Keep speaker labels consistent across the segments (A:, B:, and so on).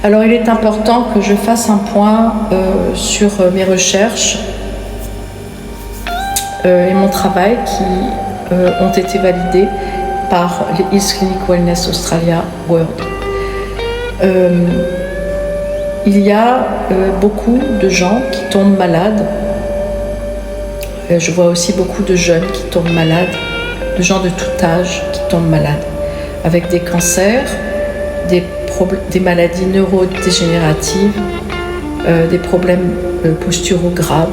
A: Alors il est important que je fasse un point sur mes recherches et mon travail qui ont été validés par les Health Clinic Wellness Australia World. Il y a beaucoup de gens qui tombent malades. Je vois aussi beaucoup de jeunes qui tombent malades, de gens de tout âge qui tombent malades, avec des cancers, des maladies neurodégénératives, des problèmes posturaux graves,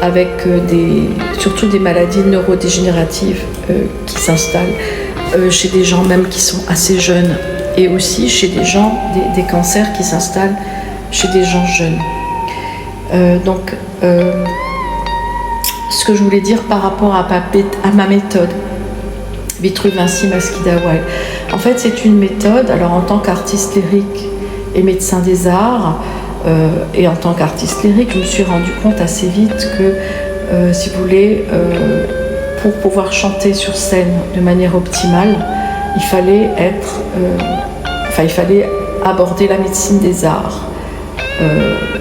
A: avec surtout des maladies neurodégénératives qui s'installent chez des gens même qui sont assez jeunes, et aussi chez des gens, des cancers qui s'installent chez des gens jeunes. Donc, ce que je voulais dire par rapport à ma méthode, Vitruve-Vinci Mesquida-Wild. En fait, c'est une méthode, alors en tant qu'artiste lyrique et médecin des arts, et en tant qu'artiste lyrique, je me suis rendu compte assez vite que, si vous voulez, pour pouvoir chanter sur scène de manière optimale, il fallait aborder la médecine des arts,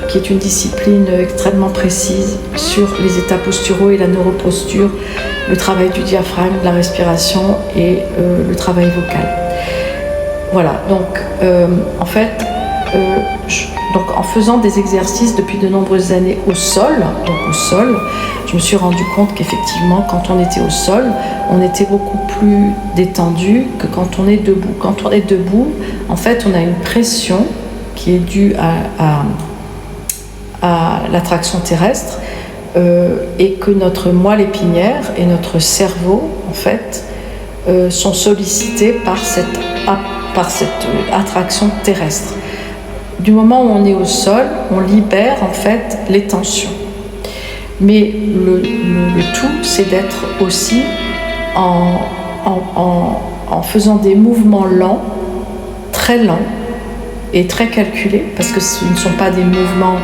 A: qui est une discipline extrêmement précise sur les états posturaux et la neuroposture, le travail du diaphragme, la respiration et le travail vocal. Voilà, donc en fait, en faisant des exercices depuis de nombreuses années au sol, je me suis rendu compte qu'effectivement, quand on était au sol, on était beaucoup plus détendu que quand on est debout. Quand on est debout, en fait, on a une pression qui est due à l'attraction terrestre, et que notre moelle épinière et notre cerveau, en fait, sont sollicités par cette attraction terrestre. Du moment où on est au sol, on libère en fait les tensions. Mais le tout, c'est d'être aussi en faisant des mouvements lents, très lents et très calculés, parce que ce ne sont pas des mouvements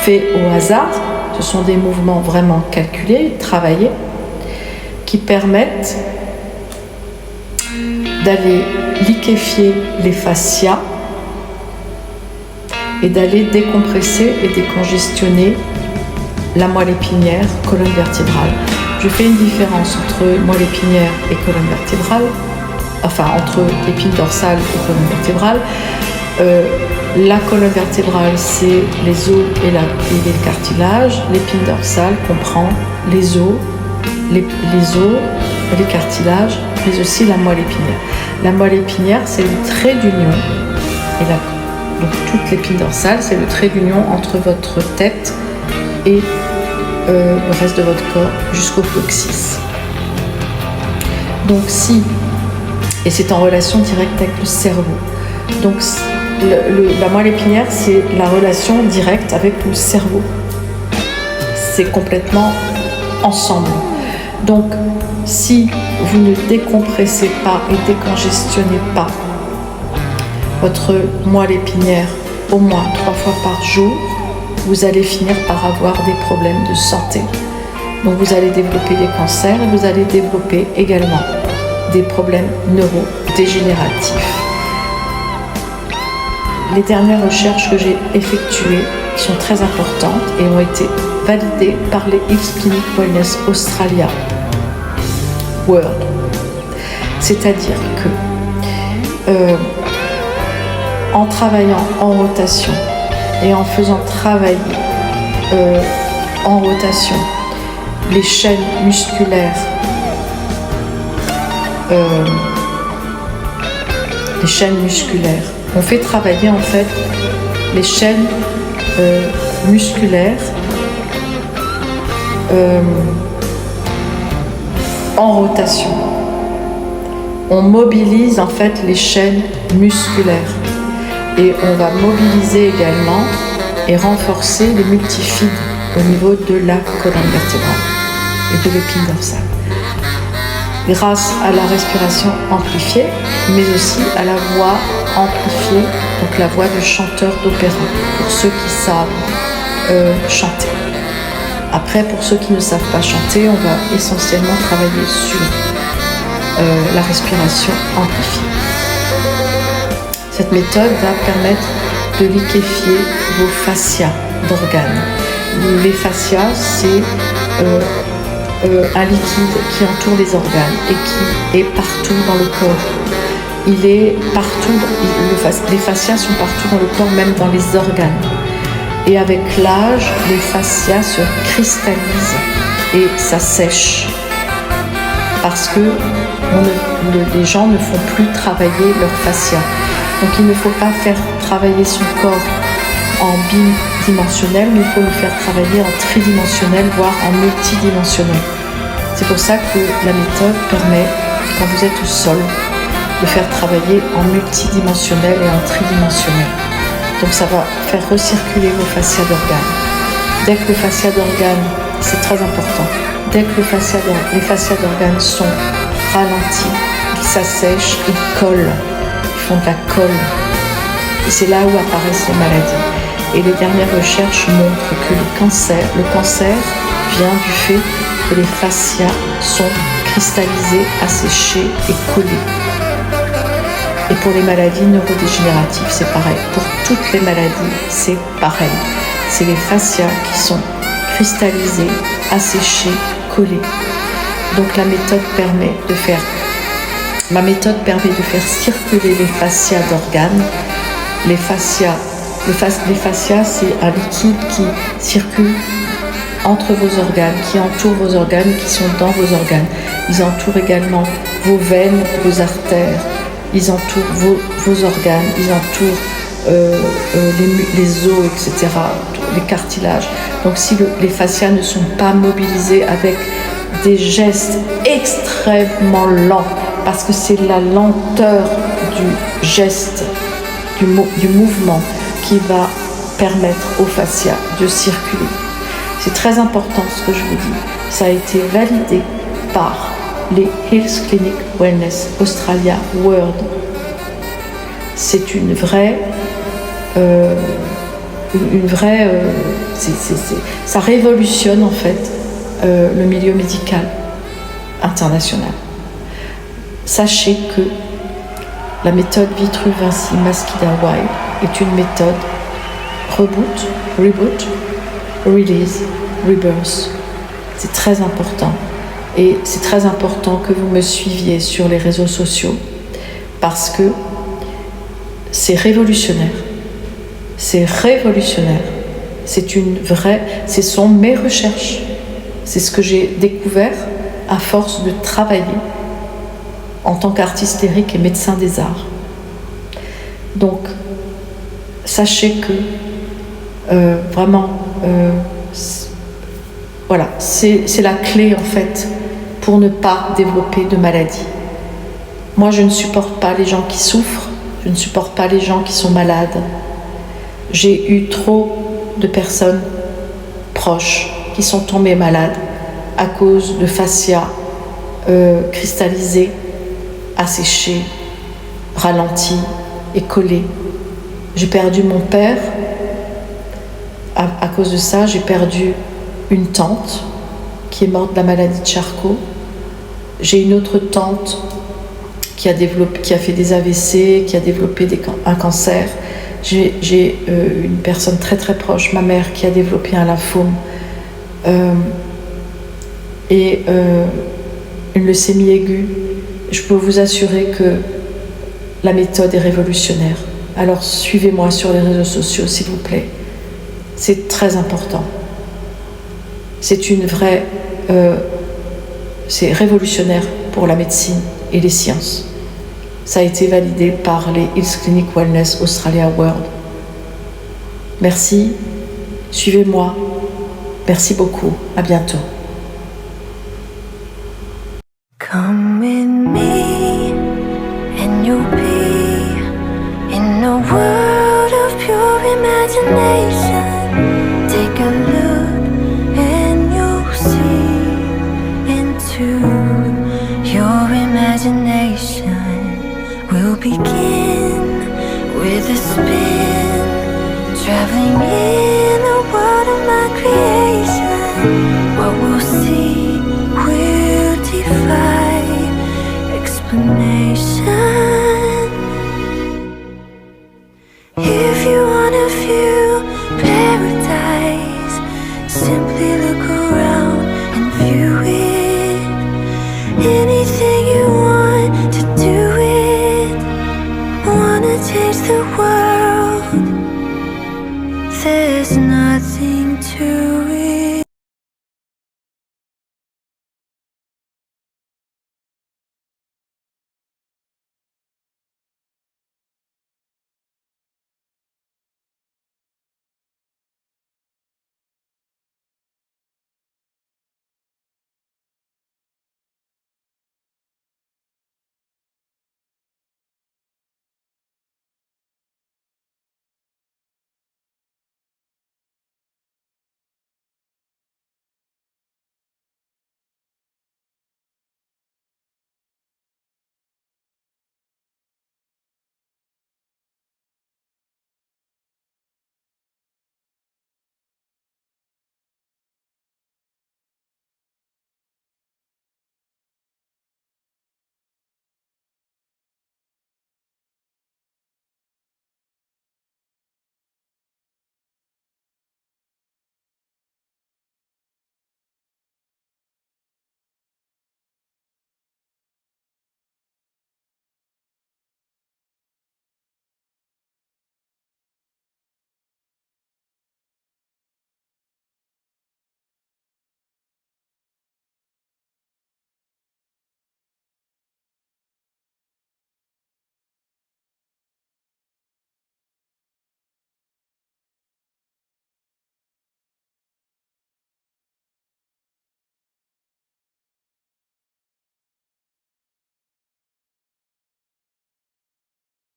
A: faits au hasard, ce sont des mouvements vraiment calculés, travaillés, qui permettent d'aller liquéfier les fascias et d'aller décompresser et décongestionner la moelle épinière, colonne vertébrale. Je fais une différence entre moelle épinière et colonne vertébrale, enfin entre épine dorsale et colonne vertébrale. La colonne vertébrale, c'est les os et le cartilage. L'épine dorsale comprend les os, les cartilages, mais aussi la moelle épinière. La moelle épinière, c'est le trait d'union, donc toute l'épine dorsale, c'est le trait d'union entre votre tête et le reste de votre corps jusqu'au coccyx. Donc et c'est en relation directe avec le cerveau. Donc la moelle épinière, c'est la relation directe avec le cerveau. C'est complètement ensemble. Donc, si vous ne décompressez pas et décongestionnez pas votre moelle épinière au moins 3 fois par jour, vous allez finir par avoir des problèmes de santé. Donc, vous allez développer des cancers et vous allez développer également des problèmes neurodégénératifs. Les dernières recherches que j'ai effectuées sont très importantes et ont été validées par les Health Clinic Wellness Australia World. C'est-à-dire que en travaillant en rotation et en faisant travailler en rotation les chaînes musculaires, on fait travailler en fait les chaînes musculaires en rotation. On mobilise en fait les chaînes musculaires et on va mobiliser également et renforcer les multifides au niveau de la colonne vertébrale et de l'épine dorsale, grâce à la respiration amplifiée, mais aussi à la voix amplifiée, donc la voix de chanteur d'opéra, pour ceux qui savent chanter. Après, pour ceux qui ne savent pas chanter, on va essentiellement travailler sur la respiration amplifiée. Cette méthode va permettre de liquéfier vos fascias d'organes. Les fascias, c'est un liquide qui entoure les organes et qui est partout dans le corps. Il est partout, les fascias sont partout dans le corps, même dans les organes. Et avec l'âge, les fascias se cristallisent et ça sèche. Parce que les gens ne font plus travailler leurs fascias. Donc il ne faut pas faire travailler son corps en bidimensionnel, mais il faut le faire travailler en tridimensionnel, voire en multidimensionnel. C'est pour ça que la méthode permet, quand vous êtes au sol, de faire travailler en multidimensionnel et en tridimensionnel. Donc ça va faire recirculer vos fascias d'organes. Dès que le fascia d'organes, c'est très important, dès que les fascias d'organes sont ralentis, ils s'assèchent, ils collent, ils font de la colle. Et c'est là où apparaissent les maladies. Et les dernières recherches montrent que le cancer vient du fait que les fascias sont cristallisés, asséchés et collés. Et pour les maladies neurodégénératives, c'est pareil. Pour toutes les maladies, c'est pareil. C'est les fascias qui sont cristallisés, asséchés, collés. Donc ma méthode permet de faire circuler les fascias d'organes. Les fascias, c'est un liquide qui circule entre vos organes, qui entoure vos organes, qui sont dans vos organes. Ils entourent également vos veines, vos artères. Ils entourent vos organes, ils entourent les os, etc., les cartilages. Donc si les fascias ne sont pas mobilisés avec des gestes extrêmement lents, parce que c'est la lenteur du geste, du mouvement qui va permettre aux fascias de circuler. C'est très important ce que je vous dis. Ça a été validé par les Health Clinic Wellness Australia World. C'est une vraie ça révolutionne en fait le milieu médical international. Sachez que la méthode Vitru-Vinci Masquida-Wild est une méthode reboot, release, rebirth. C'est très important. Et c'est très important que vous me suiviez sur les réseaux sociaux parce que c'est révolutionnaire. C'est révolutionnaire. Ce sont mes recherches. C'est ce que j'ai découvert à force de travailler en tant qu'artiste lyrique et médecin des arts. Donc, sachez que vraiment, voilà, c'est la clé en fait pour ne pas développer de maladie. Moi, je ne supporte pas les gens qui souffrent, je ne supporte pas les gens qui sont malades. J'ai eu trop de personnes proches qui sont tombées malades à cause de fascias cristallisés, asséchés, ralentis et collés. J'ai perdu mon père à cause de ça. J'ai perdu une tante qui est morte de la maladie de Charcot. J'ai une autre tante qui a fait des AVC, qui a développé un cancer. J'ai une personne très très proche, ma mère, qui a développé un lymphome et une leucémie aiguë. Je peux vous assurer que la méthode est révolutionnaire. Alors suivez-moi sur les réseaux sociaux, s'il vous plaît. C'est très important. C'est une vraie... c'est révolutionnaire pour la médecine et les sciences. Ça a été validé par les Health Clinic Wellness Australia World. Merci, suivez-moi. Merci beaucoup, à bientôt.
B: Come with me and you'll be in a world of pure imagination. Take a look and you'll see into your imagination. We'll begin with a spin, traveling in the world of my creation. What will